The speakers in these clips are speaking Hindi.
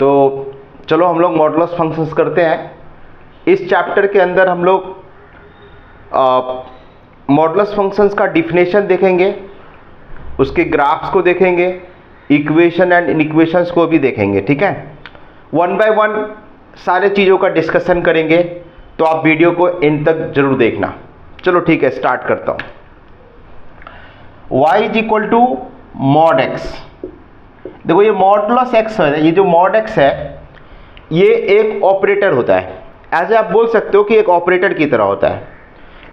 तो चलो हम लोग मॉडुलस फंक्शंस करते हैं। इस चैप्टर के अंदर हम लोग मॉडुलस फंक्शंस का डिफिनेशन देखेंगे, उसके ग्राफ्स को देखेंगे, इक्वेशन एंड इनइक्वेशंस को भी देखेंगे। ठीक है, वन बाय वन सारे चीज़ों का डिस्कशन करेंगे, तो आप वीडियो को एंड तक जरूर देखना। चलो ठीक है, स्टार्ट करता हूँ। y is equal to mod x. देखो ये मॉडुलस एक्स है, ये जो मॉड एक्स है ये एक ऑपरेटर होता है। ऐसे आप बोल सकते हो कि एक ऑपरेटर की तरह होता है।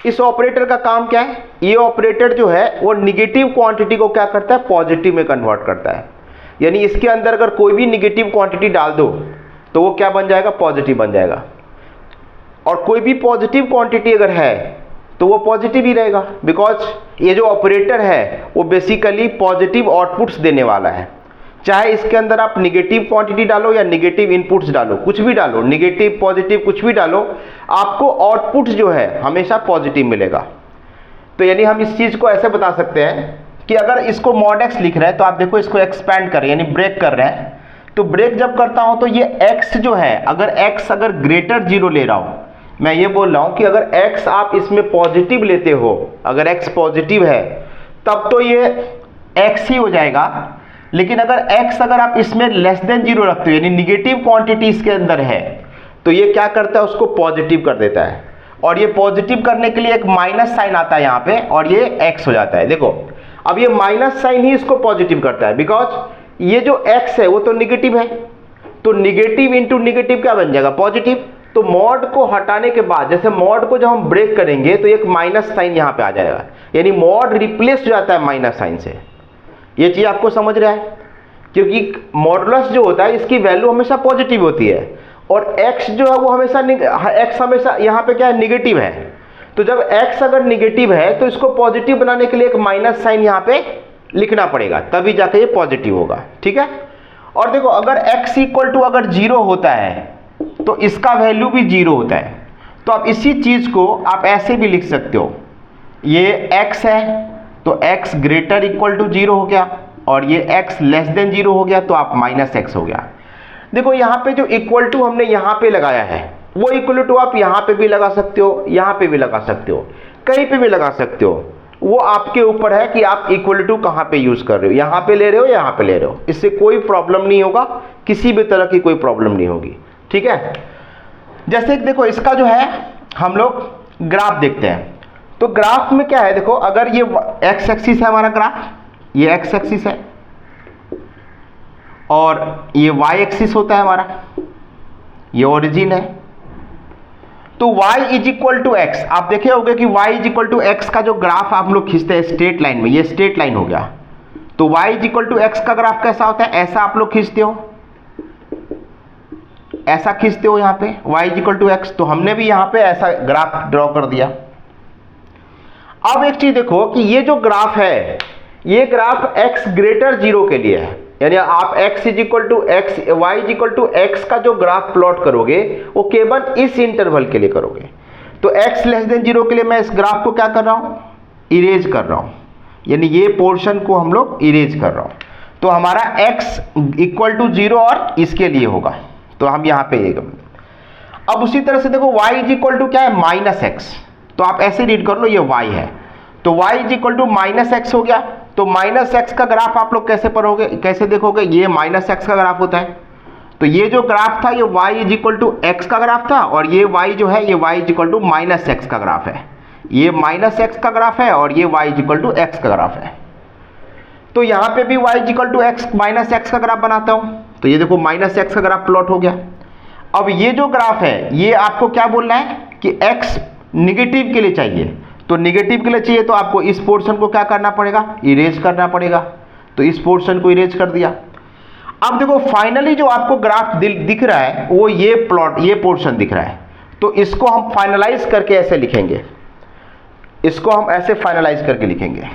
इस ऑपरेटर का काम क्या है? ये ऑपरेटर जो है वो निगेटिव क्वांटिटी को क्या करता है? पॉजिटिव में कन्वर्ट करता है। यानी इसके अंदर अगर कोई भी निगेटिव क्वांटिटी डाल दो तो वो क्या बन जाएगा? पॉजिटिव बन जाएगा। और कोई भी पॉजिटिव क्वांटिटी अगर है तो वो पॉजिटिव ही रहेगा, बिकॉज ये जो ऑपरेटर है वो बेसिकली पॉजिटिव आउटपुट्स देने वाला है। चाहे इसके अंदर आप निगेटिव क्वांटिटी डालो या निगेटिव इनपुट्स डालो, कुछ भी डालो, निगेटिव पॉजिटिव कुछ भी डालो, आपको आउटपुट जो है हमेशा पॉजिटिव मिलेगा। तो यानी हम इस चीज को ऐसे बता सकते हैं कि अगर इसको मॉड एक्स लिख रहे हैं तो आप देखो इसको एक्सपैंड कर रहे हैं, यानी ब्रेक कर रहे हैं। तो ब्रेक जब करता हूं तो ये x जो है, अगर x अगर ग्रेटर 0 ले रहा हूं, मैं ये बोल रहा हूं कि अगर x आप इसमें पॉजिटिव लेते हो, अगर x पॉजिटिव है तब तो ये x ही हो जाएगा। लेकिन अगर x अगर आप इसमें लेस देन 0 रखते हो, यानी निगेटिव क्वांटिटी इसके अंदर है, तो ये क्या करता है? उसको पॉजिटिव कर देता है। और ये पॉजिटिव करने के लिए एक माइनस साइन आता है यहाँ पे, और ये x हो जाता है। देखो अब ये माइनस साइन ही इसको पॉजिटिव करता है, बिकॉज ये जो x है वो तो निगेटिव है, तो निगेटिव इंटू निगेटिव क्या बन जाएगा? पॉजिटिव। तो मॉड को हटाने के बाद, जैसे मॉड को जब हम ब्रेक करेंगे तो एक माइनस साइन यहाँ पे आ जाएगा, यानी मॉड रिप्लेस हो जाता है माइनस साइन से। ये चीज आपको समझ रहा है? क्योंकि मॉडुलस जो होता है इसकी वैल्यू हमेशा पॉजिटिव होती है, और x जो है वो हमेशा x हमेशा यहाँ पे क्या है? निगेटिव है। तो जब x अगर निगेटिव है तो इसको पॉजिटिव बनाने के लिए एक माइनस साइन यहाँ पे लिखना पड़ेगा, तभी जाके ये पॉजिटिव होगा। ठीक है, और देखो अगर x इक्वल टू अगर 0 होता है तो इसका वैल्यू भी 0 होता है। तो आप इसी चीज को आप ऐसे भी लिख सकते हो, ये x है तो x ग्रेटर इक्वल टू 0 हो गया, और ये x लेस देन 0 हो गया तो आप माइनस x हो गया। देखो यहाँ पे जो इक्वल टू हमने यहाँ पे लगाया है वो इक्वल टू आप यहाँ पे भी लगा सकते हो, यहाँ पे भी लगा सकते हो, कहीं पे भी लगा सकते हो। वो आपके ऊपर है कि आप इक्वल टू कहाँ पे यूज कर रहे हो, यहाँ पे ले रहे हो, यहाँ पे ले रहे हो, इससे कोई प्रॉब्लम नहीं होगा, किसी भी तरह की कोई प्रॉब्लम नहीं होगी। ठीक है, जैसे देखो इसका जो है हम लोग ग्राफ देखते हैं। तो ग्राफ में क्या है? देखो अगर ये x एक्सिस है हमारा ग्राफ, ये x एक्सिस है, और ये y एक्सिस होता है हमारा, ये ओरिजिन है। तो y is equal to x, आप देखे होंगे कि y is equal to x का जो ग्राफ आप लोग खींचते हैं स्ट्रेट लाइन में, ये स्ट्रेट लाइन हो गया। तो y is equal to x का ग्राफ कैसा होता है? ऐसा आप लोग खींचते हो, ऐसा खींचते हो यहाँ पे y is equal to x. तो हमने भी यहाँ पे ऐसा ग्राफ ड्रॉ कर दिया। अब एक चीज देखो कि ये जो ग्राफ है, ये ग्राफ x ग्रेटर 0 के लिए है, यानी आप x is equal to x, y is equal to x का जो ग्राफ प्लॉट करोगे वो केवल इस इंटरवल के लिए करोगे। तो x लेस देन 0 के लिए मैं इस ग्राफ को क्या कर रहा हूं? इरेज कर रहा हूं, यानी ये पोर्शन को हम लोग इरेज कर रहा हूं। तो हमारा x इक्वल टू 0 और इसके लिए होगा, तो हम यहाँ पे ये। अब उसी तरह से देखो y इज इक्वल टू क्या है? Minus x. तो आप ऐसे रीड कर लो, ये y है, तो y is equal to minus x हो गया। तो माइनस एक्स का ग्राफ आप लोग कैसे पढ़ोगे, कैसे देखोगे? ये माइनस एक्स का ग्राफ होता है। तो ये जो ग्राफ था ये y is equal to x का ग्राफ था, और ये y जो है ये y is equal to minus x का ग्राफ है। ये माइनस एक्स का ग्राफ है और ये y is equal to x का ग्राफ है। तो यहाँ पे भी y is equal to x minus x का ग्राफ बनाता हूँ, तो ये देखो माइनस एक्स का ग्राफ प्लॉट हो गया। अब ये जो ग्राफ है ये आपको क्या बोलना है कि x निगेटिव के लिए चाहिए। तो निगेटिव के लिए चाहिए तो आपको इस पोर्शन को क्या करना पड़ेगा? इरेज करना पड़ेगा। तो इस पोर्शन को इरेज कर दिया। अब देखो फाइनली जो आपको ग्राफ दिख रहा है वो ये प्लॉट, ये पोर्शन दिख रहा है। तो इसको हम फाइनलाइज करके ऐसे लिखेंगे, इसको हम ऐसे फाइनलाइज करके लिखेंगे।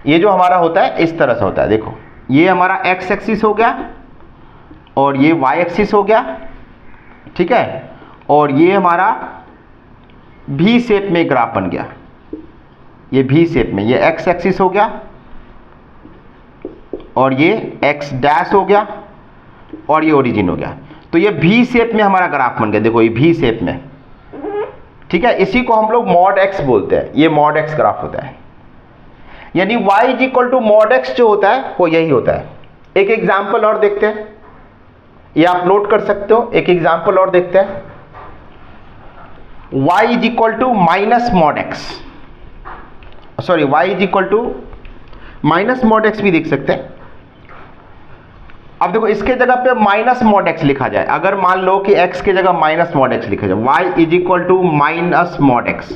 ये जो हमारा होता है इस तरह से होता है। देखो ये हमारा x एक्सिस हो गया और ये y एक्सिस हो गया, ठीक है, और ये हमारा V शेप में ग्राफ बन गया। ये V शेप में ये x एक्सिस हो गया और ये x डैश हो गया और ये ओरिजिन हो गया। तो ये वी शेप में हमारा ग्राफ बन गया, देखो ये वी शेप में, ठीक है। इसी को हम लोग मॉड एक्स बोलते हैं, ये मॉड एक्स ग्राफ होता है। यानी y is equal to mod x जो होता है वो यही होता है। एक एग्जाम्पल और देखते हैं, ये आप नोट कर सकते हो। एक एग्जाम्पल और देखते हैं, y is equal to minus mod x, sorry y is equal to minus mod x भी देख सकते हैं। अब देखो इसके जगह पे माइनस मॉड एक्स लिखा जाए, अगर मान लो कि x के जगह माइनस मॉड एक्स लिखा जाए, y is equal to minus mod x,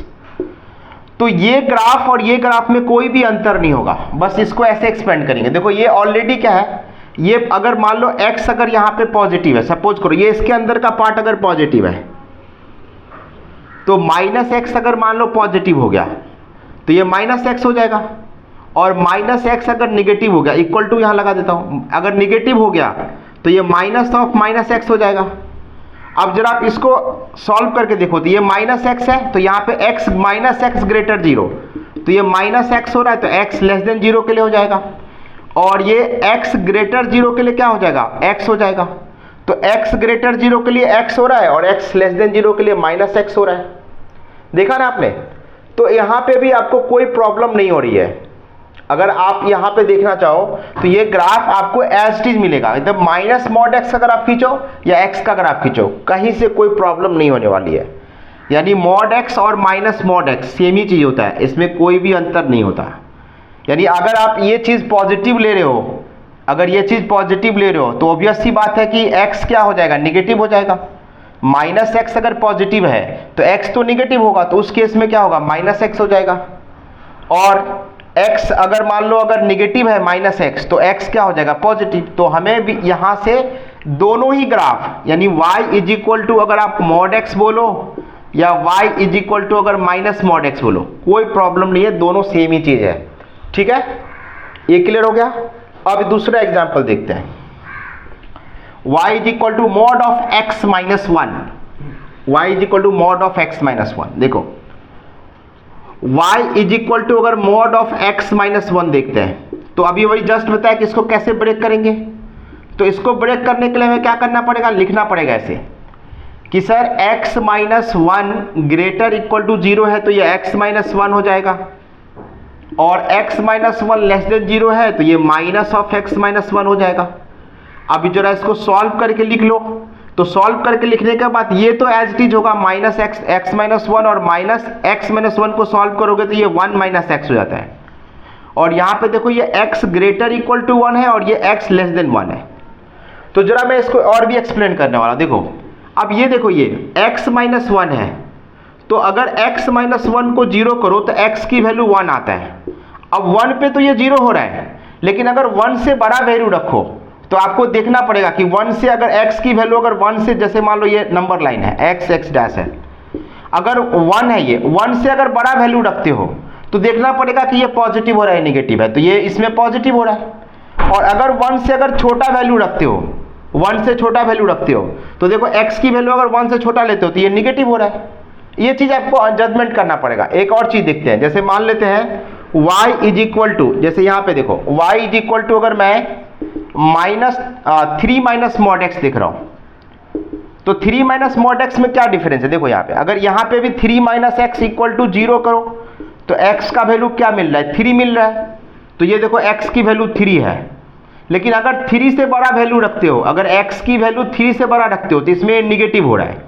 तो ये ग्राफ और ये ग्राफ में कोई भी अंतर नहीं होगा, बस इसको ऐसे एक्सपेंड करेंगे। देखो ये ऑलरेडी क्या है, ये अगर मान लो x अगर यहाँ पे पॉजिटिव है, सपोज करो ये इसके अंदर का पार्ट अगर पॉजिटिव है, तो माइनस एक्स अगर मान लो पॉजिटिव हो गया तो ये माइनस एक्स हो जाएगा, और माइनस एक्स अगर निगेटिव हो गया, इक्वल टू यहाँ लगा देता हूँ, अगर निगेटिव हो गया तो ये माइनस ऑफ माइनस एक्स हो जाएगा। अब जरा आप इसको सॉल्व करके देखो, तो ये माइनस एक्स है, तो यहाँ पे x minus x greater zero, तो ये माइनस एक्स हो रहा है, तो x लेस देन जीरो के लिए हो जाएगा, और ये x ग्रेटर जीरो के लिए क्या हो जाएगा, x हो जाएगा। तो x ग्रेटर जीरो के लिए x हो रहा है और x लेस देन जीरो के लिए माइनस एक्स हो रहा है। देखा ना आपने? तो यहाँ पे भी आपको कोई प्रॉब्लम नहीं हो रही है। अगर आप यहाँ पे देखना चाहो तो ये ग्राफ आपको एज इट इज मिलेगा, एकदम माइनस मॉड एक्स का ग्राफ खींचो या एक्स का ग्राफ खींचो, कहीं से कोई प्रॉब्लम नहीं होने वाली है। यानी मॉड एक्स और माइनस मॉड एक्स सेम ही चीज होता है, इसमें कोई भी अंतर नहीं होता। यानी अगर आप ये चीज पॉजिटिव ले रहे हो, अगर ये चीज पॉजिटिव ले रहे हो तो ऑब्वियस सी बात है कि एक्स क्या हो जाएगा, निगेटिव हो जाएगा। माइनस एक्स अगर पॉजिटिव है तो एक्स तो निगेटिव होगा, तो उस केस में क्या होगा, माइनस एक्स हो जाएगा। और x अगर मान लो अगर निगेटिव है माइनस एक्स, तो x क्या हो जाएगा, पॉजिटिव। तो हमें भी यहाँ से दोनों ही ग्राफ, यानी y इज इक्वल टू अगर आप मॉड x बोलो या y इज इक्वल टू अगर माइनस मॉड x बोलो, कोई प्रॉब्लम नहीं है, दोनों सेम ही चीज है। ठीक है, ये क्लियर हो गया। अब दूसरा एग्जाम्पल देखते हैं, y is equal to mod of x minus one, y is equal to mod of x minus one. देखो y इज इक्वल टू अगर mod of x minus one देखते हैं, तो अभी वही जस्ट बताया कि इसको कैसे ब्रेक करेंगे। तो इसको ब्रेक करने के लिए हमें क्या करना पड़ेगा, लिखना पड़ेगा ऐसे कि sir x minus one greater equal to zero है, तो ये x माइनस वन हो जाएगा, और x minus one less than zero है तो ये minus of x minus one हो जाएगा। अभी जरा इसको सॉल्व करके लिख लो, तो सॉल्व करके लिखने के बाद ये तो एज इट इज होगा माइनस एक्स माइनस वन, और माइनस एक्स माइनस वन को सॉल्व करोगे तो ये वन माइनस एक्स हो जाता है। और यहाँ पे देखो ये x greater equal to one है और ये x लेस देन वन है। तो जरा मैं इसको और भी एक्सप्लेन करने वाला। देखो अब ये देखो ये x माइनस वन है, तो अगर x माइनस वन को जीरो करो तो x की वैल्यू वन आता है। अब वन पे तो ये जीरो हो रहा है, लेकिन अगर वन से बड़ा वैल्यू रखो तो आपको देखना पड़ेगा कि वन से अगर x की वैल्यू अगर वन से, जैसे मान लो ये नंबर लाइन है x x डैश है, अगर वन है, ये वन से अगर बड़ा वैल्यू रखते हो तो देखना पड़ेगा कि ये पॉजिटिव हो रहा है निगेटिव है, तो ये इसमें पॉजिटिव हो रहा है। और अगर वन से अगर छोटा वैल्यू रखते हो, वन से छोटा वैल्यू रखते हो तो देखो x की वैल्यू अगर वन से छोटा लेते हो तो ये निगेटिव हो रहा है। ये चीज आपको जजमेंट करना पड़ेगा। एक और चीज देखते हैं, जैसे मान लेते हैं y इज इक्वल टू, जैसे यहाँ पे देखो y इज इक्वल टू अगर मैं minus three minus mod x देख रहा हूं, तो थ्री माइनस मॉड एक्स में क्या डिफरेंस है। देखो यहाँ पे अगर यहाँ पे भी three minus x equal to zero करो तो x का वैल्यू क्या मिल रहा है, थ्री मिल रहा है। तो ये देखो x की वैल्यू थ्री है, लेकिन अगर थ्री से बड़ा वैल्यू रखते हो, अगर x की वैल्यू थ्री से बड़ा रखते हो तो इसमें निगेटिव हो रहा है,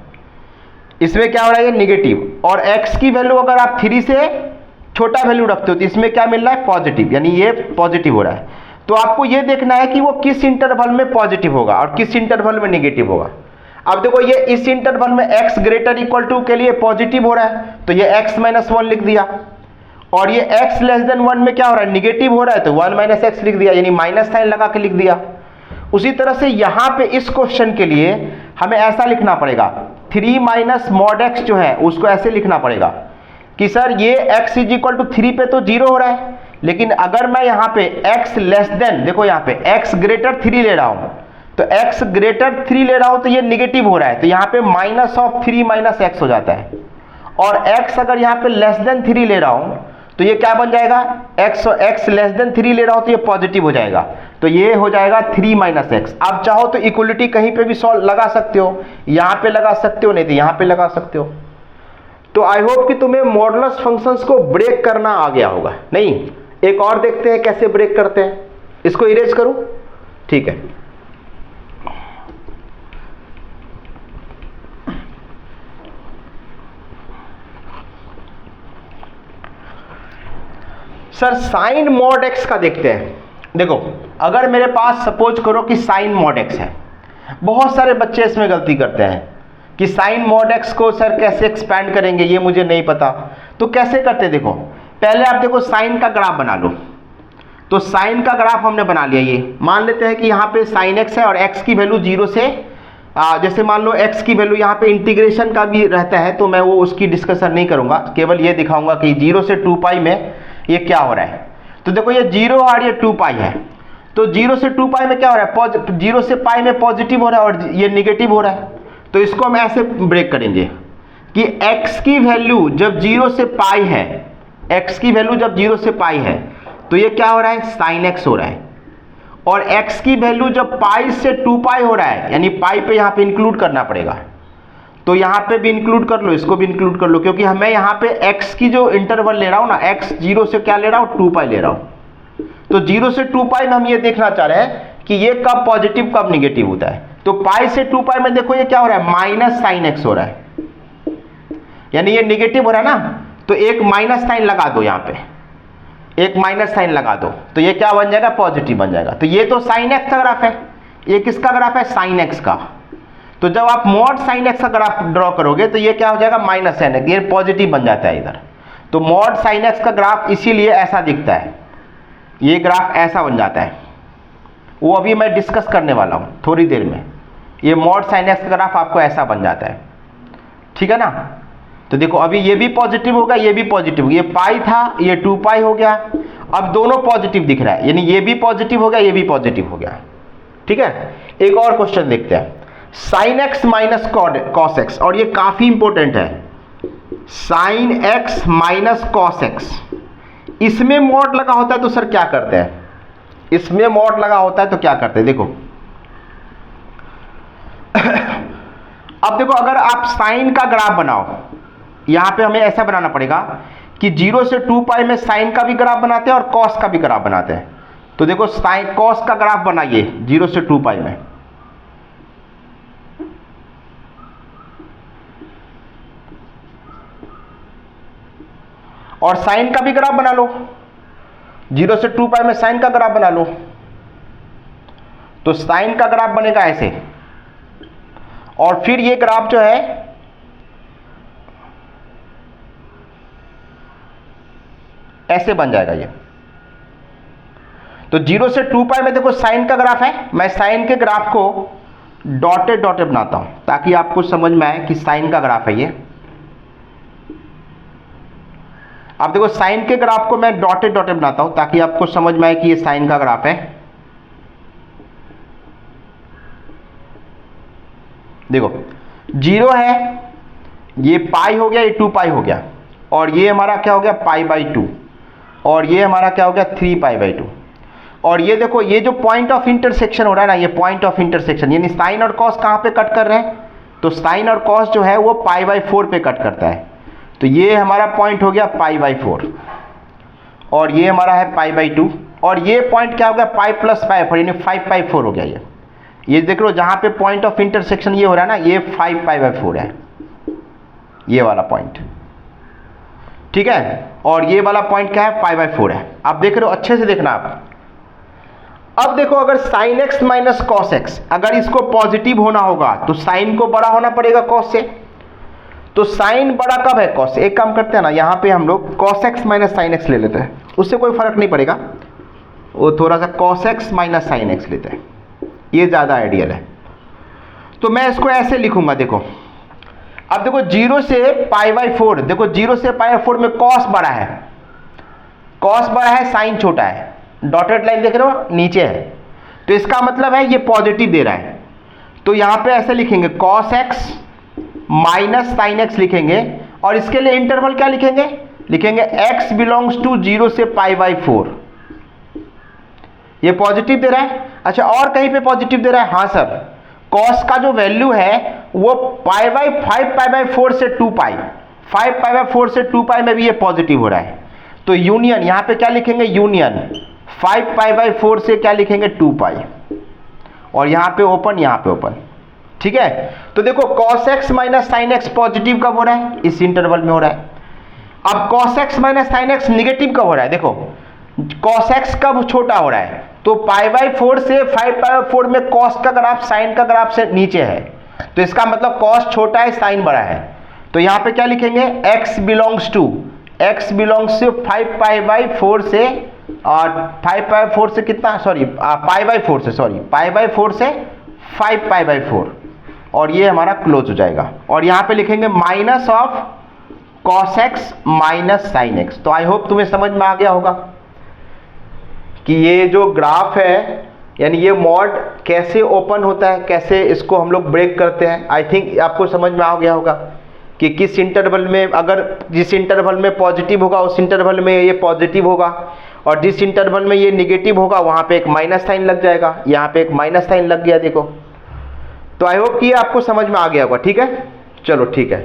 इसमें क्या हो रहा है, ये निगेटिव। और x की वैल्यू अगर आप थ्री से छोटा वैल्यू रखते हो तो इसमें क्या मिल रहा है, पॉजिटिव, यानी ये पॉजिटिव हो रहा है। तो आपको ये देखना है कि वो किस इंटरवल में पॉजिटिव होगा और किस इंटरवल में नेगेटिव होगा। अब देखो ये इस इंटरवल में x ग्रेटर इक्वल टू के लिए पॉजिटिव हो रहा है, तो ये x माइनस वन लिख दिया, और ये x लेस देन वन में क्या हो रहा है, निगेटिव हो रहा है, तो वन माइनस एक्स लिख दिया, यानी माइनस साइन लगा के लिख दिया। उसी तरह से यहाँ पे इस क्वेश्चन के लिए हमें ऐसा लिखना पड़ेगा, थ्री माइनस मॉड एक्स जो है उसको ऐसे लिखना पड़ेगा कि सर ये x is equal to three पे तो जीरो हो रहा है, लेकिन अगर मैं यहाँ पे x लेस देन, देखो यहाँ पे x ग्रेटर थ्री ले रहा हूँ, तो x ग्रेटर थ्री ले रहा हूँ तो ये निगेटिव हो रहा है, तो यहाँ पे minus of three minus x हो जाता है। और x अगर यहाँ पे लेस देन थ्री ले रहा हूँ तो ये क्या बन जाएगा, x लेस देन थ्री ले रहा हूँ तो ये पॉजिटिव हो जाएगा। तो ये हो जाएगा 3 माइनस एक्स। आप चाहो तो इक्वलिटी कहीं पे भी सॉल्व लगा सकते हो, यहाँ पे लगा सकते हो, नहीं तो यहाँ पे लगा सकते हो। तो आई होप कि तुम्हें मॉडुलस फंक्शंस को ब्रेक करना आ गया होगा। नहीं, एक और देखते हैं कैसे ब्रेक करते हैं। इसको इरेज करूं, ठीक है। सर साइन मॉड एक्स का देखते हैं। देखो अगर मेरे पास सपोज करो कि साइन मॉड एक्स है, बहुत सारे बच्चे इसमें गलती करते हैं कि साइन मॉड एक्स को सर कैसे एक्सपैंड करेंगे, ये मुझे नहीं पता। तो कैसे करते, देखो पहले आप देखो साइन का ग्राफ बना लो। तो साइन का ग्राफ हमने बना लिया। ये मान लेते हैं कि यहाँ पे साइन एक्स है और एक्स की वैल्यू 0 से जैसे मान लो एक्स की वैल्यू यहाँ पे इंटीग्रेशन का भी रहता है, तो मैं वो उसकी डिस्कशन नहीं करूँगा, केवल ये दिखाऊंगा कि 0 से 2 पाई में ये क्या हो रहा है। तो देखो ये 0 और ये 2 पाई है, तो 0 से 2 पाई में क्या हो रहा है, 0 से पाई में पॉजिटिव हो रहा है और ये निगेटिव हो रहा है। तो इसको हम ऐसे ब्रेक करेंगे कि x की वैल्यू जब 0 से पाई है, x की वैल्यू जब 0 से पाई है तो ये क्या हो रहा है, साइन x हो रहा है। और x की वैल्यू जब पाई से 2 पाई हो रहा है, यानी पाई पे यहाँ पे इंक्लूड करना पड़ेगा, तो यहाँ पे भी इंक्लूड कर लो, इसको भी इंक्लूड कर लो, क्योंकि मैं यहाँ पे x की जो इंटरवल ले रहा हूँ ना, x 0 से क्या ले रहा हूँ, 2 पाई ले रहा हूँ। तो 0 से 2 पाई में हम ये देखना चाह रहे हैं कि ये कब पॉजिटिव कब निगेटिव होता है। तो पाई से 2 पाई में देखो ये क्या हो रहा है, माइनस साइन एक्स हो रहा है, यानी ये निगेटिव हो रहा है ना, तो एक माइनस साइन लगा दो, यहाँ पे एक माइनस साइन लगा दो, तो ये क्या बन जाएगा, पॉजिटिव बन जाएगा। तो ये तो साइन एक्स का ग्राफ है, ये किसका ग्राफ है, साइन एक्स का। तो जब आप मॉड साइन एक्स का ग्राफ ड्रॉ करोगे तो ये क्या हो जाएगा, माइनस साइन एक्स, ये पॉजिटिव बन जाता है इधर। तो मॉड साइन एक्स का ग्राफ इसीलिए ऐसा दिखता है, ये ग्राफ ऐसा बन जाता है। वो अभी मैं डिस्कस करने वाला हूँ थोड़ी देर में। ये मॉड साइन एक्स का ग्राफ आपको ऐसा बन जाता है, ठीक है ना। तो देखो अभी ये भी पॉजिटिव होगा, ये भी पॉजिटिव, ये पाई था, ये 2 पाई हो गया, अब दोनों पॉजिटिव दिख रहा है, यानी ये भी पॉजिटिव हो गया, ये भी पॉजिटिव हो गया, ठीक है। एक और क्वेश्चन देखते हैं, sine x minus cos x, और ये काफी इंपॉर्टेंट है, sine x minus cos x. इसमें मॉड लगा होता है तो सर क्या करते हैं, इसमें मॉड लगा होता है तो क्या करते हैं, देखो अब देखो अगर आप साइन का ग्राफ बनाओ, यहां पे हमें ऐसा बनाना पड़ेगा कि 0 से 2 पाई में साइन का भी ग्राफ बनाते हैं और कॉस का भी ग्राफ बनाते हैं। तो देखो साइन कॉस का ग्राफ बनाइए 0 से 2 पाई में, और साइन का भी ग्राफ बना लो, 0 से 2 पाई में साइन का ग्राफ बना लो। तो साइन का ग्राफ बनेगा ऐसे, और फिर ये ग्राफ जो है ऐसे बन जाएगा ये। तो 0 से 2 पाई में देखो साइन का ग्राफ है, मैं साइन के ग्राफ को डॉटेड डॉटेड बनाता हूं ताकि आपको समझ में आए कि साइन का ग्राफ है ये। अब देखो साइन के ग्राफ को मैं डॉटेड डॉटेड बनाता हूं ताकि आपको समझ में आए कि ये साइन का ग्राफ है। देखो 0 है, ये पाई हो गया, ये 2 पाई हो गया, और ये हमारा क्या हो गया, पाई बाई 2, और ये हमारा क्या हो गया, 3 पाई बाई 2। और ये देखो ये जो पॉइंट ऑफ इंटरसेक्शन हो रहा है ना, ये पॉइंट ऑफ इंटरसेक्शन, यानी साइन और कॉस कहां पे कट कर रहे हैं, तो साइन और कॉस जो है वो पाई बाई 4 पे कट करता है। तो ये हमारा पॉइंट हो गया पाई बाई 4, और ये हमारा है पाई बाई 2, और ये पॉइंट क्या हो गया, पाई प्लस पाई 4, यानी 5 पाई 4 हो गया ये देख लो जहां पे पॉइंट ऑफ इंटरसेक्शन ये हो रहा है ना, ये 5 पाई बाई 4 है, ये वाला पॉइंट, ठीक है। और ये वाला पॉइंट क्या है, पाई बाई 4 है। आप देख रहे हो, अच्छे से देखना आप। अब देखो अगर sine x minus cos x, अगर इसको पॉजिटिव होना होगा तो साइन को बड़ा होना पड़ेगा कॉस से। तो साइन बड़ा कब है, कॉस से। एक काम करते हैं ना, यहाँ पे हम लोग cos x minus sine x ले लेते हैं, उससे कोई फर्क नहीं पड़ेगा, वो थोड़ा सा cos x minus sine x लेते हैं, ये ज्यादा आइडियल है। तो मैं इसको ऐसे लिखूंगा, देखो अब देखो 0 से पाई बाई 4, देखो 0 से पाई बाई 4 में कॉस बड़ा है, कॉस बड़ा है, साइन छोटा है, डॉटेड लाइन देख रहे हो नीचे है, तो इसका मतलब है ये पॉजिटिव दे रहा है। तो यहां पे ऐसे लिखेंगे cos x minus sine x लिखेंगे, और इसके लिए इंटरवल क्या लिखेंगे, लिखेंगे x बिलोंग्स टू 0 से पाई बाई 4, ये पॉजिटिव दे रहा है। अच्छा, और कहीं पे पॉजिटिव दे रहा है? हाँ सर, कॉस का जो वैल्यू है वो पाई बाई 5 पाई बाई 4 से 2 पाई, 5 पाई बाई 4 से 2 पाई में भी ये पॉजिटिव हो रहा है। तो यूनियन यहाँ पे क्या लिखेंगे? यूनियन 5 पाई बाई 4 से क्या लिखेंगे? 2 पाई, और यहाँ पे ओपन, यहाँ पे ओपन। ठीक है, तो देखो cos x minus sine x positive कब हो रहा है? इस इंटरवल में हो रहा है। अब cos x minus sine x negative कब हो रहा है? देखो cos x कब छोटा हो रहा है? तो पाई बाई 4 से 5 पाई बाई 4 में cos का ग्राफ साइन का ग्राफ से नीचे है, तो इसका मतलब cos छोटा है, साइन बड़ा है। तो यहाँ पे क्या लिखेंगे? x belongs to 5 pi by 4 से, और 5 पाई 4 से कितना, सॉरी पाई बाई 4 से, सॉरी पाई बाई 4 से 5 पाई बाई 4, और ये हमारा क्लोज हो जाएगा। और यहाँ पे लिखेंगे minus of cos x minus sine x. तो आई होप तुम्हें समझ में आ गया होगा कि ये जो ग्राफ है, यानी ये मॉड कैसे ओपन होता है, कैसे इसको हम लोग ब्रेक करते हैं। आई थिंक आपको समझ में आ गया होगा कि किस इंटरवल में, अगर जिस इंटरवल में पॉजिटिव होगा उस इंटरवल में ये पॉजिटिव होगा, और जिस इंटरवल में ये निगेटिव होगा वहाँ पे एक माइनस साइन लग जाएगा। यहाँ पे एक माइनस साइन लग गया, देखो। तो आई होप कि ये आपको समझ में आ गया होगा। ठीक है, चलो ठीक है।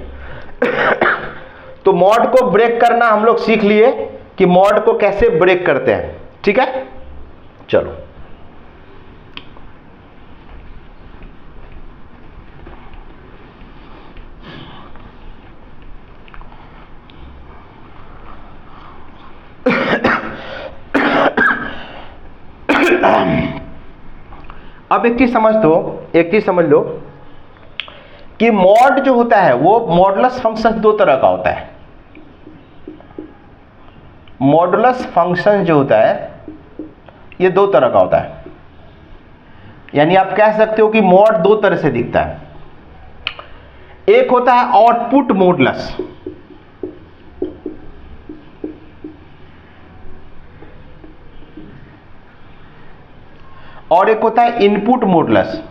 तो मॉड को ब्रेक करना हम लोग सीख लिए कि मॉड को कैसे ब्रेक करते हैं। ठीक है, चलो। अब एक चीज समझ लो कि मॉड जो होता है वो मॉडुलस फंक्शन दो तरह का होता है। मॉडुलस फंक्शन जो होता है ये दो तरह का होता है, यानी आप कह सकते हो कि मॉड दो तरह से दिखता है। एक होता है आउटपुट मॉडुलस, और एक होता है इनपुट मॉडुलस।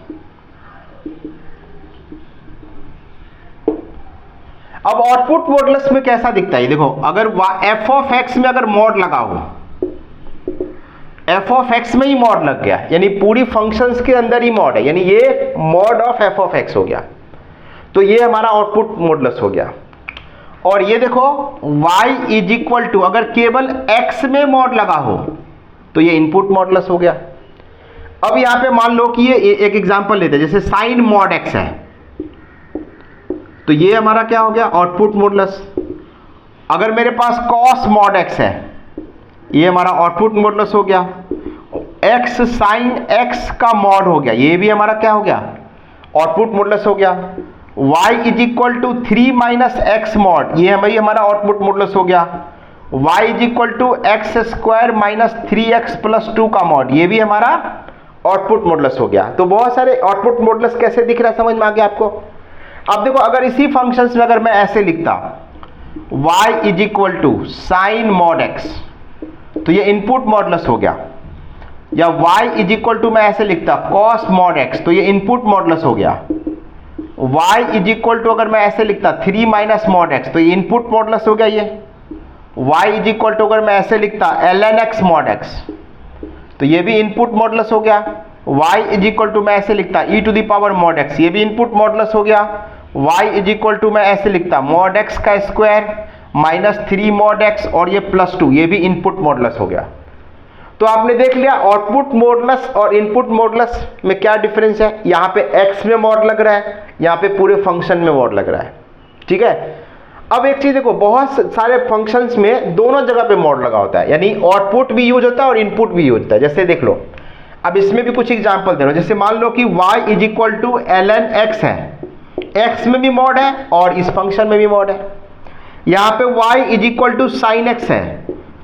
अब आउटपुट मॉडुलस में कैसा दिखता है? देखो, अगर f ऑफ x में अगर मॉड लगा हो, f ऑफ x में ही मॉड लग गया, यानी पूरी फंक्शंस के अंदर ही मॉड है, यानी ये mod of f of x हो गया, तो ये हमारा आउटपुट मॉडुलस हो गया। और ये देखो y इज इक्वल टू, अगर केवल x में मॉड लगा हो तो ये इनपुट मॉडुलस हो गया। अब यहां पे मान लो कि ये एक एग्जांपल लेते हैं, जैसे साइन मॉड x है, तो ये हमारा क्या हो गया? Output modulus. अगर मेरे पास cos मॉड x है, ये हमारा आउटपुट मॉडुलस हो गया। x साइन x का मॉड हो गया, ये भी हमारा क्या हो गया? आउटपुट मॉडुलस हो गया। y is equal to 3 minus x mod, ये हमारा आउटपुट मॉडुलस हो गया। y is equal to x square minus 3x plus 2 का मॉड, ये भी हमारा आउटपुट मॉडुलस हो गया। तो बहुत सारे आउटपुट मॉडुलस कैसे दिख रहा है, समझ में आ गया आपको? अब देखो, अगर इसी फंक्शंस में अगर मैं ऐसे लिखता y is equal to sine mod x, तो ये इनपुट मॉडुलस हो गया। या y इज इक्वल टू मैं ऐसे लिखता cos मॉड x, तो ये इनपुट मॉडुलस हो गया। y इज इक्वल टू अगर मैं ऐसे लिखता 3 माइनस मॉड x, तो ये इनपुट मॉडुलस हो गया। ये y इज इक्वल टू अगर मैं ऐसे लिखता ln x मॉड x, तो ये भी इनपुट मॉडुलस हो गया। y इज इक्वल टू मैं ऐसे लिखता e to the power mod x, ये भी इनपुट मॉडुलस हो गया। y इज इक्वल टू मैं ऐसे लिखता मॉड x का स्क्वायर माइनस 3 मॉड x, और ये प्लस 2, ये भी इनपुट मॉडुलस हो गया। तो आपने देख लिया आउटपुट मॉडुलस और इनपुट मॉडुलस में क्या डिफरेंस है। यहाँ पे x में मॉड लग रहा है, यहाँ पे पूरे फंक्शन में मॉड लग रहा है। ठीक है, अब एक चीज देखो, बहुत सारे फंक्शंस में दोनों जगह पे मॉड लगा होता है, यानी आउटपुट भी यूज होता है और इनपुट भी यूज होता है। जैसे देख लो, अब इसमें भी कुछ एग्जांपल दे रहा हूं। जैसे मान लो कि y is equal to ln x है, x में भी मॉड है और इस फंक्शन में भी मॉड है। यहाँ पे y is equal to sine x है,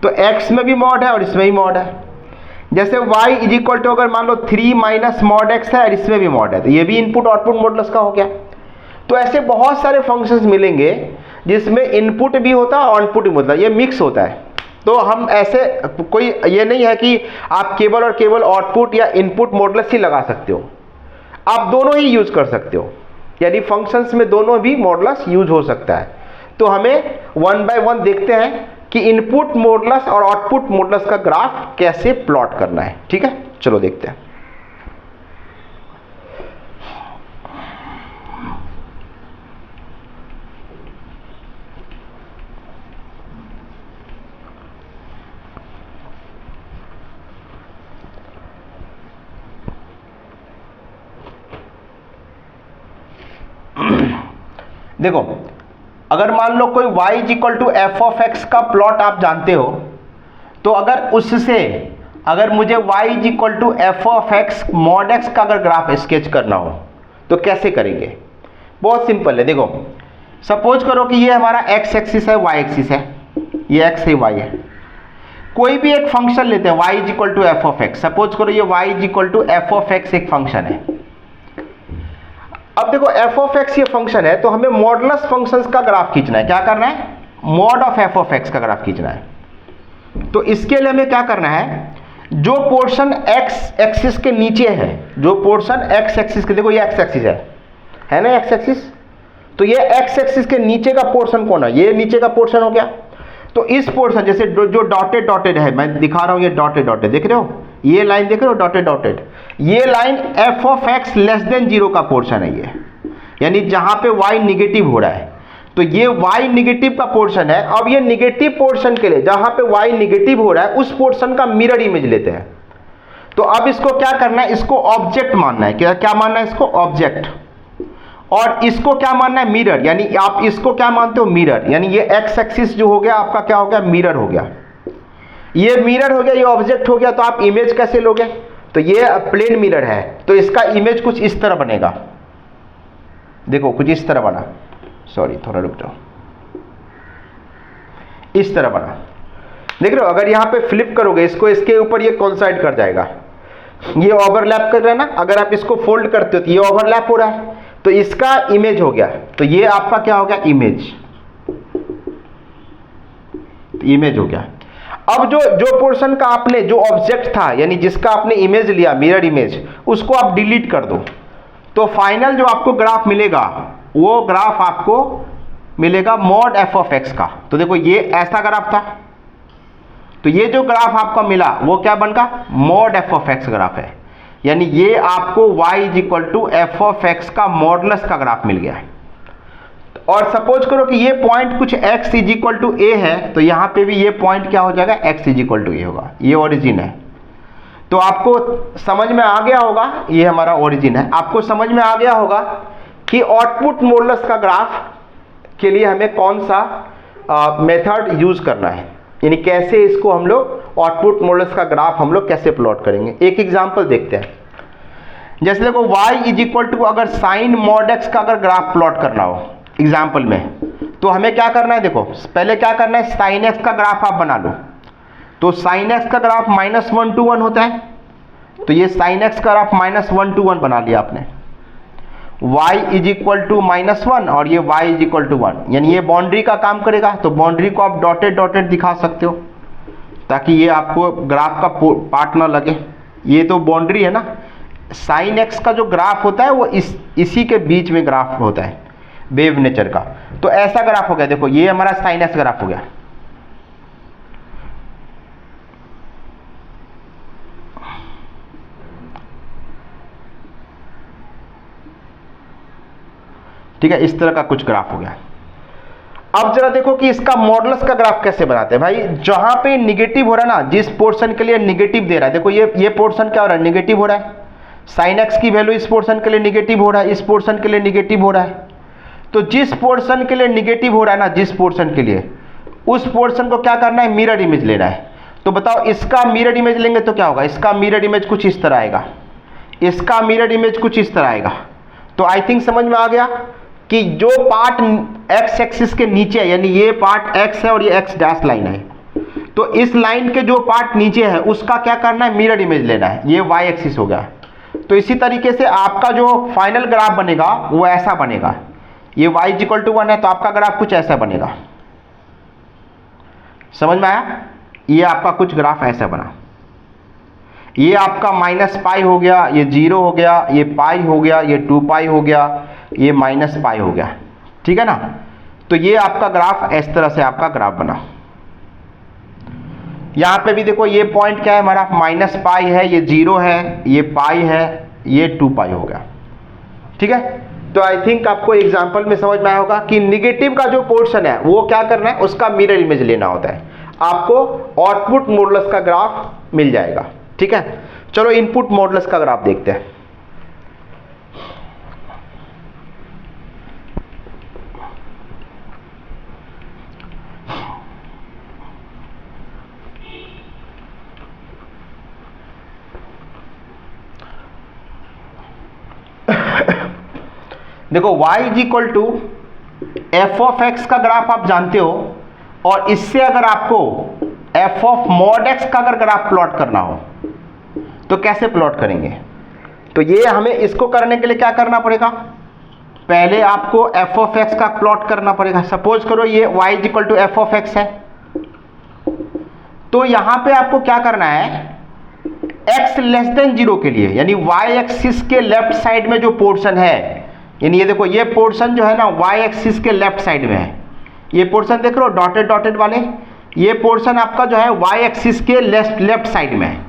तो x में भी मॉड है और इसमें भी मॉड है। जैसे y इज इक्वल टू अगर मान लो 3 माइनस मॉड x है और इसमें भी मॉड है, तो ये भी इनपुट आउटपुट मॉडुलस का हो गया। तो ऐसे बहुत सारे फंक्शंस मिलेंगे जिसमें इनपुट भी होता है और आउटपुट भी होता है, ये मिक्स होता है। तो हम ऐसे कोई ये नहीं है कि आप केवल और केवल आउटपुट या इनपुट मॉडुलस ही लगा सकते हो, आप दोनों ही यूज कर सकते हो, यानी फंक्शंस में दोनों भी मॉडुलस यूज हो सकता है। तो हमें वन बाय वन देखते हैं कि इनपुट मॉडुलस और आउटपुट मॉडुलस का ग्राफ कैसे प्लॉट करना है। ठीक है, चलो देखते हैं। देखो, अगर मान लो कोई y equal to F of x का प्लॉट आप जानते हो, तो अगर उससे अगर मुझे y equal to F of x mod x का अगर ग्राफ स्केच करना हो तो कैसे करेंगे? बहुत सिंपल है। देखो, सपोज करो कि ये हमारा x एक्सिस है, y एक्सिस है, ये x है, y है। कोई भी एक फंक्शन लेते हैं y equal to F of x. Suppose करो ये y equal to F of x एक फंक्शन है। अब देखो एफ ऑफ एक्स ये फंक्शन है, तो हमें मॉडुलस फंक्शंस का ग्राफ खींचना है। क्या करना है? Mod of F of x का ग्राफ खींचना है। तो इसके लिए हमें क्या करना है, जो पोर्शन एक्स एक्सिस के नीचे है, जो पोर्शन एक्स एक्सिस के, देखो ये एक्स एक्सिस है ना, एक्स एक्सिस, तो ये एक्स एक्सिस के नीचे का पोर्शन कौन है? ये नीचे का पोर्शन हो गया। तो इस पोर्शन, जैसे जो डॉटेड डॉटेड है, मैं दिखा रहा हूं, ये डॉटेड डॉटेड देख रहे हो, ये लाइन देख रहे हो डॉटेड डॉटेड, ये line F of x less than 0 का पोर्शन है ये, यानी जहां पे y निगेटिव हो रहा है, तो ये y निगेटिव का पोर्शन है। अब ये निगेटिव पोर्शन के लिए, जहां पे y निगेटिव हो रहा है, उस पोर्शन का मिरर इमेज लेते हैं। तो अब इसको क्या करना है, इसको ऑब्जेक्ट मानना है। क्या मानना है इसको? ऑब्जेक्ट। और इसको क्या मानना है? मिरर। यानी आप इसको क्या मानते हो? मिरर। यानी ये एक्स एक्सिस जो हो गया आपका क्या हो गया? मिरर हो गया। ये मिरर हो गया, ये ऑब्जेक्ट हो गया। तो आप इमेज कैसे लोगे? तो ये प्लेन मिरर है, तो इसका इमेज कुछ इस तरह बनेगा। देखो कुछ इस तरह बना, सॉरी थोड़ा रुक जाओ, इस तरह बना, देख रहे हो? अगर यहां पे फ्लिप करोगे इसको, इसके ऊपर ये कोइंसाइड कर जाएगा, ये ओवरलैप कर रहा है ना। अगर आप इसको फोल्ड करते हो तो ये ओवरलैप हो रहा है, तो इसका इमेज हो गया। तो ये आपका क्या हो गया? इमेज। इमेज हो गया। अब जो पोर्शन का आपने, जो ऑब्जेक्ट था, यानी जिसका आपने इमेज लिया, मिरर इमेज, उसको आप डिलीट कर दो, तो फाइनल जो आपको ग्राफ मिलेगा, वो ग्राफ आपको मिलेगा मॉड एफ ऑफ एक्स का। तो देखो ये ऐसा ग्राफ था, तो ये जो ग्राफ आपको मिला वो क्या बनगा? Mod F of X graph है। यानी ये आपको y equal to F of x का मॉडुलस का ग्राफ मिल गया। और सपोज करो कि ये पॉइंट कुछ x is equal to A है, तो यहां पे भी ये पॉइंट क्या हो जाएगा? x इज इक्वल टू ए होगा। ये ओरिजिन है। तो आपको समझ में आ गया होगा, ये हमारा ओरिजिन है। आपको समझ में आ गया होगा कि आउटपुट मॉडुलस का ग्राफ के लिए हमें कौन सा मेथड यूज करना है, यानी कैसे इसको हम लोग आउटपुट मॉडुलस का ग्राफ हम लोग कैसे प्लॉट करेंगे। एक एग्जांपल देखते हैं। जैसे देखो y इज इक्वल टू अगर साइन मॉड एक्स का अगर ग्राफ प्लॉट करना हो एग्जाम्पल में, तो हमें क्या करना है? देखो पहले क्या करना है, साइन एक्स का ग्राफ आप बना लो। तो साइन एक्स का ग्राफ -1 to 1 होता है, तो ये साइन एक्स का ग्राफ -1 to 1 बना लिया आपने। y इज इक्वल टू -1 और ये y इज इक्वल टू 1, यानी ये बाउंड्री का काम करेगा। तो बाउंड्री को आप डॉटेड डॉटेड दिखा सकते हो, ताकि ये आपको ग्राफ का पार्ट ना लगे। ये तो बाउंड्री है ना। साइन एक्स का जो ग्राफ होता है वो इसी के बीच में ग्राफ होता है, वेव नेचर का। तो ऐसा ग्राफ हो गया। देखो ये हमारा साइन एक्स ग्राफ हो गया। ठीक है, इस तरह का कुछ ग्राफ हो गया। अब जरा देखो कि इसका मॉडुलस का ग्राफ कैसे बनाते हैं भाई। जहां पे निगेटिव हो रहा है ना, जिस पोर्शन के लिए निगेटिव दे रहा है, देखो ये पोर्शन क्या हो रहा है? निगेटिव हो रहा है। साइन एक्स की वैल्यू इस पोर्शन के लिए निगेटिव हो रहा है, इस पोर्शन के लिए निगेटिव हो रहा है। तो जिस पोर्शन के लिए निगेटिव हो रहा है ना, जिस पोर्शन के लिए, उस पोर्शन को क्या करना है? मिरर इमेज लेना है। तो बताओ इसका मिरर इमेज लेंगे तो क्या होगा? इसका मिरर इमेज कुछ इस तरह आएगा, इसका मिरर इमेज कुछ इस तरह आएगा। तो आई थिंक समझ में आ गया कि जो पार्ट एक्स एक्सिस के नीचे है, यानी ये पार्ट एक्स है और ये एक्स डैश लाइन है, तो इस लाइन के जो पार्ट नीचे है उसका क्या करना है? मिरर इमेज लेना है। ये वाई एक्सिस हो गया। तो इसी तरीके से आपका जो फाइनल ग्राफ बनेगा वो ऐसा बनेगा। ये y इक्वल टू 1 है, तो आपका ग्राफ कुछ ऐसा बनेगा। समझ में आया? ये आपका कुछ ग्राफ ऐसा बना। ये आपका -π हो गया, ये 0 हो गया, ये पाई हो गया, ये 2π हो गया, ये -π हो गया। ठीक है ना? तो ये आपका ग्राफ इस तरह से आपका ग्राफ बना। यहाँ पे भी देखो ये पॉइंट क्या है हमारा माइनस पाई है, ये 0 है, ये पाई है, ये 2 पाई हो गया। ठीक है, तो आई थिंक आपको एग्जाम्पल में समझ में आया होगा कि निगेटिव का जो पोर्शन है वो क्या करना है, उसका मिरर इमेज लेना होता है। आपको आउटपुट मॉडुलस का ग्राफ मिल जाएगा। ठीक है, चलो इनपुट मॉडुलस का ग्राफ देखते हैं। देखो y is equal to F of x का ग्राफ आप जानते हो, और इससे अगर आपको एफ ऑफ मॉड एक्स का अगर ग्राफ प्लॉट करना हो तो कैसे प्लॉट करेंगे? तो ये हमें इसको करने के लिए क्या करना पड़ेगा, पहले आपको एफ ऑफ एक्स का प्लॉट करना पड़ेगा। सपोज करो ये y is equal to F of x है, तो यहां पे आपको क्या करना है, x लेस देन 0 के लिए, यानी y एक्सिस के लेफ्ट साइड में जो पोर्शन है, यानी ये देखो ये पोर्शन जो है ना y एक्सिस के लेफ्ट साइड में है, ये पोर्शन देख रहे हो डॉटेड डॉटेड वाले, ये पोर्शन आपका जो है y एक्सिस के लेफ्ट साइड में है।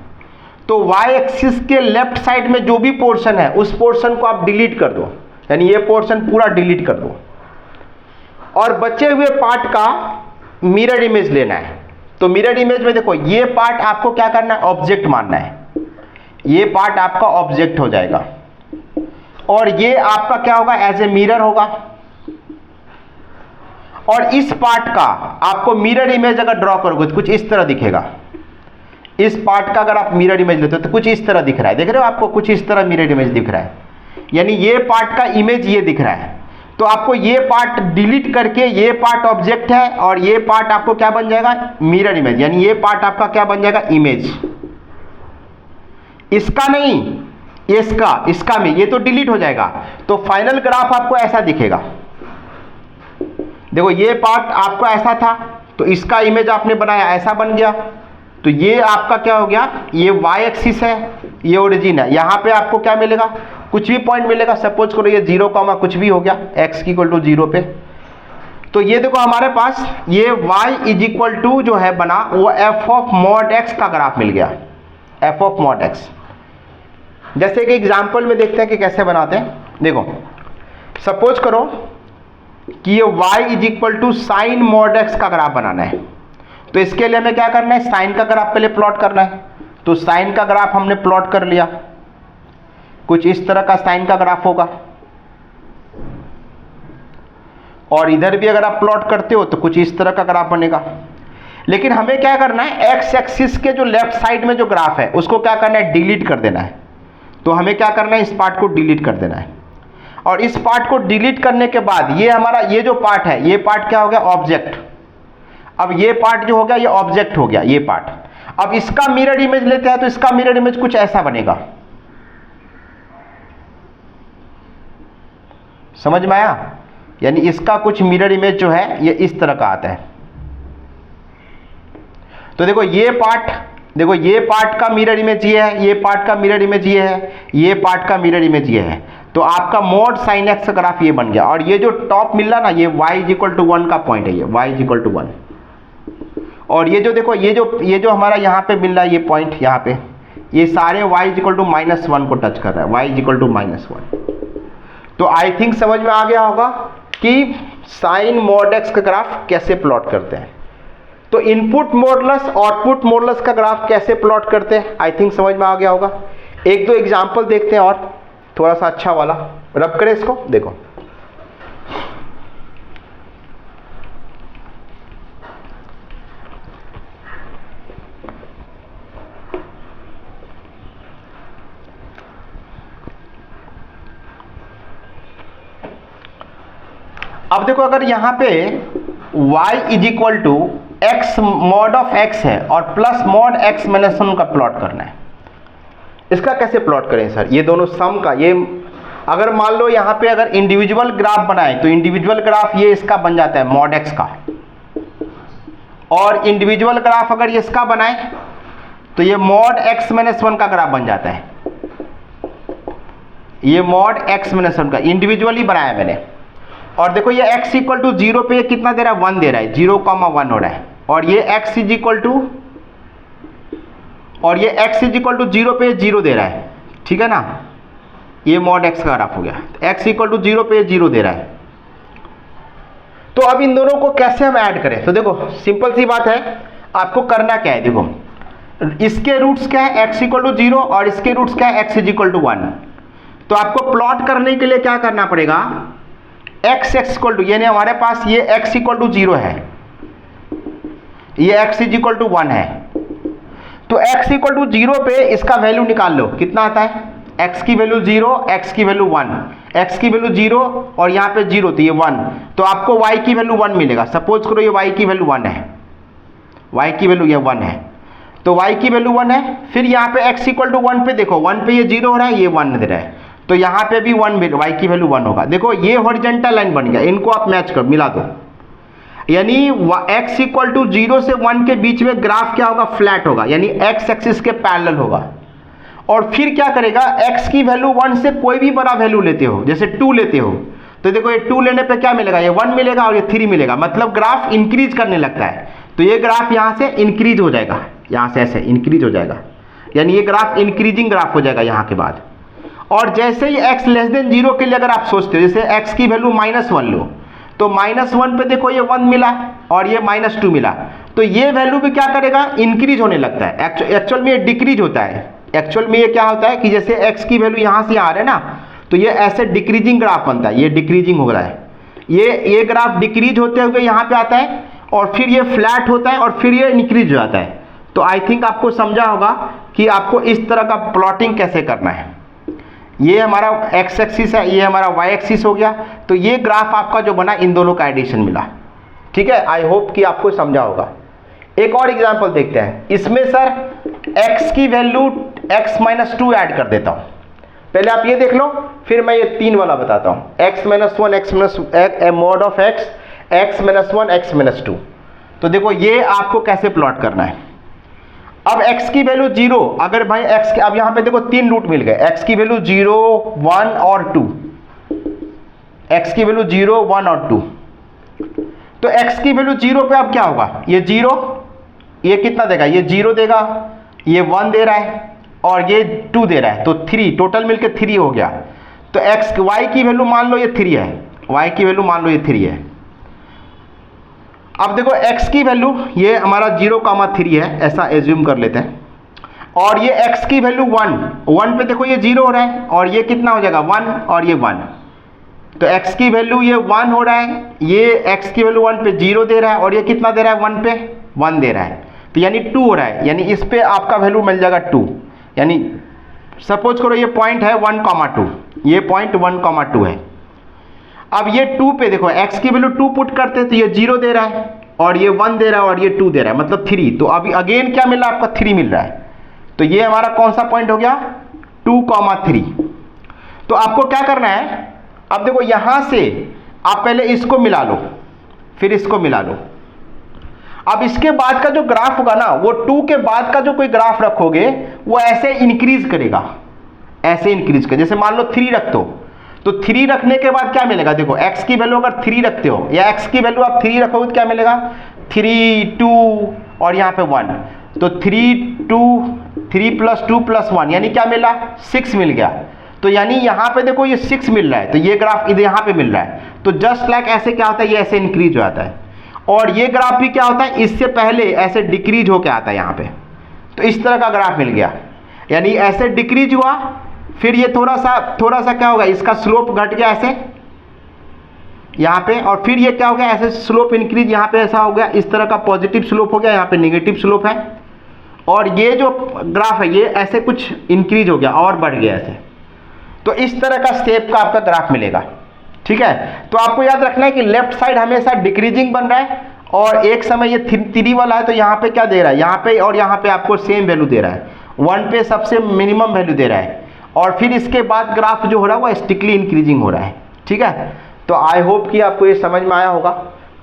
तो y एक्सिस के लेफ्ट साइड में जो भी पोर्शन है उस पोर्शन को आप डिलीट कर दो, यानी ये पोर्शन पूरा डिलीट कर दो, और बचे हुए पार्ट का मिरर इमेज लेना है। तो मिरर इमेज में देखो ये पार्ट आपको क्या करना है, ऑब्जेक्ट मानना है, ये पार्ट आपका ऑब्जेक्ट हो जाएगा, और ये आपका क्या होगा, एज ए मिरर होगा। और इस पार्ट का आपको मिरर इमेज अगर ड्रॉ करोगे तो कुछ इस तरह दिखेगा। इस पार्ट का अगर आप मिरर इमेज लेते हो तो कुछ इस तरह दिख रहा है, देख रहे हो आपको कुछ इस तरह मिरर इमेज दिख रहा है, यानी ये पार्ट का इमेज ये दिख रहा है। तो आपको ये पार्ट डिलीट करके ये पार्ट ऑब्जेक्ट है और ये पार्ट आपको क्या बन जाएगा, मिरर इमेज, यानी ये पार्ट आपका क्या बन जाएगा, इमेज। इसका नहीं, इसका में ये तो डिलीट हो जाएगा। तो फाइनल ग्राफ आपको ऐसा दिखेगा। देखो ये पार्ट आपको ऐसा था, तो इसका इमेज आपने बनाया, ऐसा बन गया। तो ये आपका क्या हो गया, ये y एक्सिस है, ये ओरिजिन है। यहां पे आपको क्या मिलेगा, कुछ भी पॉइंट मिलेगा। सपोज करो ये 0, कुछ भी हो गया, x की इक्वल टू 0 पे। तो ये देखो हमारे पास ये y इज इक्वल टू जो है बना वो f ऑफ मॉड x का ग्राफ मिल गया, f ऑफ मॉड x। जैसे कि एग्जाम्पल में देखते हैं कि कैसे बनाते हैं। देखो सपोज करो कि ये y is equal to sine mod x का ग्राफ बनाना है। तो इसके लिए हमें क्या करना है, साइन का ग्राफ पहले प्लॉट करना है। तो साइन का ग्राफ हमने प्लॉट कर लिया, कुछ इस तरह का साइन का ग्राफ होगा। और इधर भी अगर आप प्लॉट करते हो तो कुछ इस तरह का ग्राफ बनेगा। लेकिन हमें क्या करना है, एक्स एक्सिस के जो लेफ्ट साइड में जो ग्राफ है उसको क्या करना है, डिलीट कर देना है। तो हमें क्या करना है, इस पार्ट को डिलीट कर देना है। और इस पार्ट को डिलीट करने के बाद ये हमारा ये जो पार्ट है, ये पार्ट क्या हो गया, ऑब्जेक्ट। अब ये पार्ट जो हो गया ये ऑब्जेक्ट हो गया, ये पार्ट। अब इसका मिरर इमेज लेते हैं तो इसका मिरर इमेज कुछ ऐसा बनेगा। समझ में आया? यानी इसका कुछ मिरर इमेज जो है ये इस तरह का आता है। तो देखो ये पार्ट, देखो ये पार्ट का मिरर इमेज ये है, ये पार्ट का मिरर इमेज ये है, ये पार्ट का मिरर इमेज ये है। तो आपका मॉड साइन एक्स का ग्राफ ये बन गया। और ये जो टॉप मिल रहा ना, ये y इज इक्वल टू 1 का पॉइंट है, ये y इज इक्वल टू 1। और ये जो देखो ये जो हमारा यहाँ पे मिल रहा है ये पॉइंट, यहाँ पे ये सारे y इज इक्वल टू -1 को टच कर रहा है, y इज इक्वल टू -1। तो आई थिंक समझ में आ गया होगा कि साइन मॉड एक्स का ग्राफ कैसे प्लॉट करते हैं। तो इनपुट मॉडुलस आउटपुट मॉडुलस का ग्राफ कैसे प्लॉट करते हैं, आई थिंक समझ में आ गया होगा। एक दो एग्जांपल देखते हैं और थोड़ा सा अच्छा वाला, रब करें इसको। देखो अब देखो अगर यहां पे y is equal to x mod of x है और प्लस मॉड x माइनस 1 का प्लॉट करना है, इसका कैसे प्लॉट करें सर? ये दोनों सम का, ये अगर मान लो यहाँ पे अगर इंडिविजुअल ग्राफ बनाए तो इंडिविजुअल ग्राफ ये इसका बन जाता है मॉड x का, और इंडिविजुअल ग्राफ अगर ये इसका बनाए तो ये मॉड x माइनस 1 का ग्राफ बन जाता है। ये मॉड x माइनस 1 का इंडिविजुअली बनाया मैंने। और देखो ये x इक्वल टू 0 पे कितना दे रहा है, 1 दे रहा है, 0,1 हो रहा है। और ये x इज इक्वल टू और ये x इज इक्वल टू 0 पे 0 दे रहा है, ठीक है ना, ये मॉड x का ग्राफ हो गया। x इक्वल टू 0 पे 0 दे रहा है। तो अब इन दोनों को कैसे हम ऐड करें? तो देखो सिंपल सी बात है, आपको करना क्या है, देखो इसके रूट्स क्या है, x इक्वल टू 0 और इसके रूट्स क्या है, x इज इक्वल टू 1। तो आपको प्लॉट करने के लिए क्या करना पड़ेगा, x इक्वल टू, यानी हमारे पास ये x इक्वल टू 0 है, ये x इज इक्वल टू 1 है। तो x इक्वल टू 0 पे इसका वैल्यू निकाल लो, कितना आता है, x की वैल्यू 0, x की वैल्यू 1, x की वैल्यू 0 और यहाँ पे 0 तो ये 1, तो आपको y की वैल्यू 1 मिलेगा। सपोज करो ये y की वैल्यू 1 है, y की वैल्यू ये 1 है, तो y की वैल्यू 1 है। फिर यहाँ पे x इक्वल टू 1 पे देखो, 1 पे ये 0 हो रहा है, ये 1 दे रहा है, तो यहाँ पे भी 1 y की वैल्यू 1 होगा। देखो ये हॉरिजॉन्टल लाइन बन गया, इनको आप मैच कर मिला दो, यानी x इक्वल टू 0 से 1 के बीच में ग्राफ क्या होगा, फ्लैट होगा, यानी x एक्सिस के पैरेलल होगा। और फिर क्या करेगा, x की वैल्यू 1 से कोई भी बड़ा वैल्यू लेते हो, जैसे 2 लेते हो, तो देखो ये 2 लेने पे क्या मिलेगा, ये 1 मिलेगा और ये 3 मिलेगा, मतलब ग्राफ इंक्रीज करने लगता है। तो ये ग्राफ यहाँ से इंक्रीज हो जाएगा, यहाँ से ऐसे इंक्रीज हो जाएगा, यानी ये ग्राफ इंक्रीजिंग ग्राफ हो जाएगा यहाँ के बाद। और जैसे ही x लेस देन 0 के लिए अगर आप सोचते हो, जैसे x की वैल्यू -1 लो, तो -1 पे देखो ये 1 मिला और ये -2 मिला, तो ये वैल्यू भी क्या करेगा, इंक्रीज होने लगता है। एक्चुअल में ये डिक्रीज होता है। एक्चुअल में ये क्या होता है कि जैसे x की वैल्यू यहाँ से आ रहा है ना, तो ये ऐसे डिक्रीजिंग ग्राफ बनता है, ये डिक्रीजिंग हो रहा है, ये ग्राफ डिक्रीज होते हुए यहाँ पे आता है और फिर ये फ्लैट होता है और फिर ये इंक्रीज हो जाता है। तो आई थिंक आपको समझा होगा कि आपको इस तरह का प्लॉटिंग कैसे करना है। ये हमारा x एक्सिस है, ये हमारा y एक्सिस हो गया, तो ये ग्राफ आपका जो बना इन दोनों का एडिशन मिला, ठीक है। आई होप कि आपको समझा होगा। एक और एग्जांपल देखते हैं, इसमें सर x की वैल्यू x-2 ऐड कर देता हूं। पहले आप ये देख लो, फिर मैं ये 3 वाला बताता हूं, x-1 mod of x-1 x-2। तो देखो ये आपको कैसे प्लॉट करना है। अब x की वैल्यू 0, अगर भाई x के, अब यहां पे देखो 3 रूट मिल गए, x की वैल्यू 0, 1 और 2, x की वैल्यू 0, 1 और 2। तो x की वैल्यू 0 पे अब क्या होगा, ये 0, ये कितना देगा, ये 0 देगा, ये 1 दे रहा है और ये 2 दे रहा है, तो 3, टोटल मिलके 3 हो गया। तो y की वैल्यू मान लो ये 3 है, y की वैल्यू मान लो ये 3 है। अब देखो x की वैल्यू ये हमारा 0,3 है, ऐसा एज्यूम कर लेते हैं, और ये x की वैल्यू 1 पे देखो ये 0 हो रहा है और ये कितना हो जाएगा 1 और ये 1, तो x की वैल्यू ये 1 हो रहा है, ये x की वैल्यू 1 पे 0 दे रहा है और ये कितना दे रहा है 1 पे 1 दे रहा है, तो यानी 2 हो रहा है, यानी इस पे आपका वैल्यू मिल जाएगा 2। यानी सपोज करो ये पॉइंट है 1,2, ये पॉइंट 1,2 है। अब ये 2 पे देखो x की वैल्यू 2 पुट करते हैं, तो ये 0 दे रहा है और ये 1 दे रहा है और ये 2 दे रहा है, मतलब 3। तो अभी अगेन क्या मिल रहा है आपका 3 मिल रहा है, तो ये हमारा कौन सा पॉइंट हो गया 2,3। तो आपको क्या करना है, अब देखो यहां से आप पहले इसको मिला लो, फिर इसको मिला लो। अब इसके बाद का जो ग्राफ होगा ना, वो 2 के बाद का जो कोई ग्राफ रखोगे वो ऐसे इंक्रीज करेगा, ऐसे इंक्रीज कर, जैसे मान लो 3 रखते हो, तो 3 रखने के बाद क्या मिलेगा, देखो x की वैल्यू अगर 3 रखते हो, या x की वैल्यू आप 3 रखोगे तो क्या मिलेगा 3, 2 और यहाँ पे 1, तो 3 + 2 + 1 यानी क्या मिला 6 मिल गया। तो यानी यहाँ पे देखो ये 6 मिल रहा है, तो ये ग्राफ इधर यहाँ पे मिल रहा है, तो जस्ट लाइक ऐसे क्या होता है, ये ऐसे इंक्रीज हो जाता है। और ये ग्राफ भी क्या होता है, इससे पहले ऐसे डिक्रीज होकर आता है यहाँ पे, तो इस तरह का ग्राफ मिल गया, यानी ऐसे डिक्रीज हुआ, फिर ये थोड़ा सा क्या होगा, इसका स्लोप घट गया ऐसे यहाँ पे, और फिर ये क्या हो गया, ऐसे स्लोप इंक्रीज यहाँ पे ऐसा हो गया, इस तरह का पॉजिटिव स्लोप हो गया, यहाँ पे नेगेटिव स्लोप है, और ये जो ग्राफ है ये ऐसे कुछ इंक्रीज हो गया और बढ़ गया ऐसे। तो इस तरह का शेप का आपका ग्राफ मिलेगा, ठीक है। तो आपको याद रखना है कि लेफ्ट साइड हमेशा डिक्रीजिंग बन रहा है, और एक समय ये 3 वाला है, तो यहाँ पे क्या दे रहा है, यहाँ पे और यहाँ पे आपको सेम वैल्यू दे रहा है, 1 पे सबसे मिनिमम वैल्यू दे रहा है, और फिर इसके बाद ग्राफ जो हो रहा है वो स्टिकली इंक्रीजिंग हो रहा है, ठीक है। तो आई होप कि आपको ये समझ में आया होगा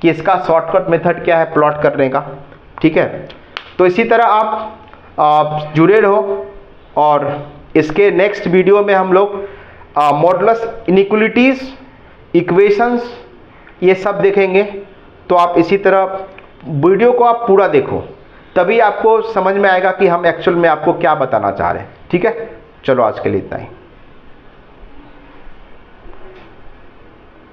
कि इसका शॉर्टकट मेथड क्या है प्लॉट करने का, ठीक है। तो इसी तरह आप जुड़े रहो, और इसके नेक्स्ट वीडियो में हम लोग मॉडुलस इनइक्वालिटीज, इक्वेशंस, ये सब देखेंगे। तो आप इसी तरह वीडियो को आप पूरा देखो, तभी आपको समझ में आएगा कि हम एक्चुअल में आपको क्या बताना चाह रहे हैं। ठीक है, चलो आज के लिए इतना ही।